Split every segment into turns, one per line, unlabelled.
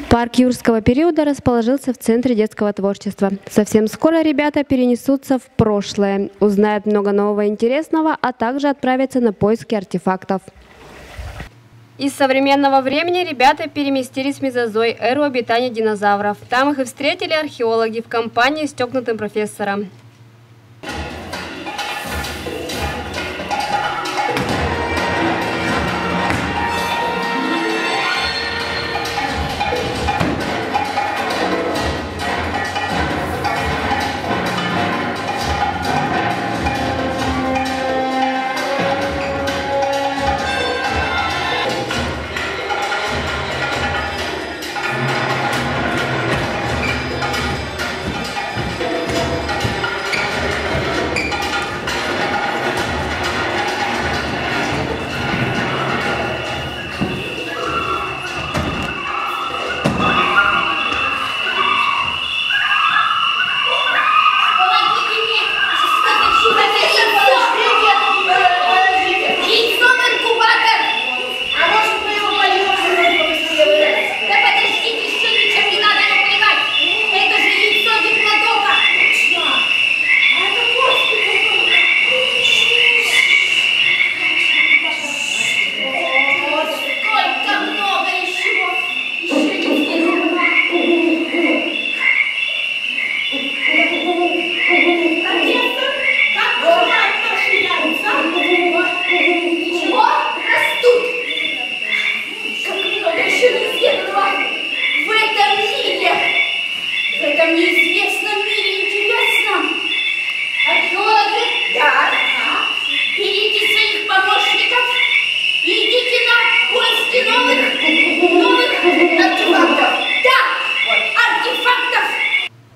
Парк юрского периода расположился в Центре детского творчества. Совсем скоро ребята перенесутся в прошлое, узнают много нового и интересного, а также отправятся на поиски артефактов. Из современного времени ребята переместились в мезозой, эру обитания динозавров. Там их и встретили археологи в компании с тёкнутым профессором.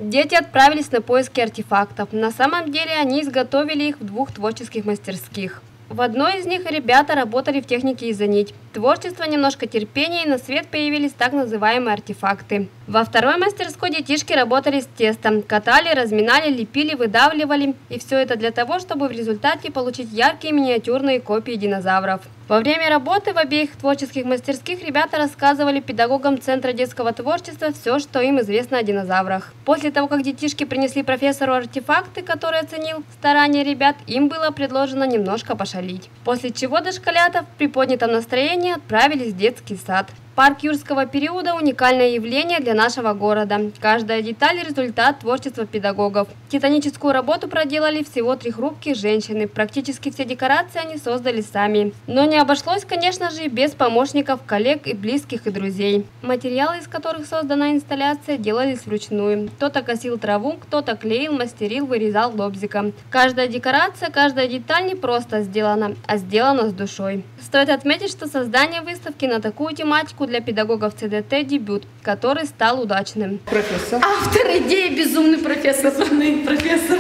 Дети отправились на поиски артефактов. На самом деле они изготовили их в двух творческих мастерских. В одной из них ребята работали в технике изонить. Творчество, немножко терпения, и на свет появились так называемые артефакты. Во второй мастерской детишки работали с тестом. Катали, разминали, лепили, выдавливали. И все это для того, чтобы в результате получить яркие миниатюрные копии динозавров. Во время работы в обеих творческих мастерских ребята рассказывали педагогам Центра детского творчества все, что им известно о динозаврах. После того, как детишки принесли профессору артефакты, который оценил старания ребят, им было предложено немножко пошалить. После чего дошколята в приподнятом настроении отправились в детский сад. Парк юрского периода – уникальное явление для нашего города. Каждая деталь – результат творчества педагогов. Титаническую работу проделали всего 3 хрупкие женщины. Практически все декорации они создали сами. Но не обошлось, конечно же, и без помощников, коллег и близких и друзей. Материалы, из которых создана инсталляция, делались вручную. Кто-то косил траву, кто-то клеил, мастерил, вырезал лобзиком. Каждая декорация, каждая деталь не просто сделана, а сделана с душой. Стоит отметить, что создание выставки на такую тематику для педагогов ЦДТ – дебют, который стал удачным.
Профессор.
Автор идеи – безумный профессор.
Безумный профессор.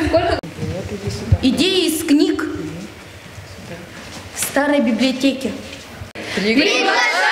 Идеи из книг старой библиотеки.
Приглашаю!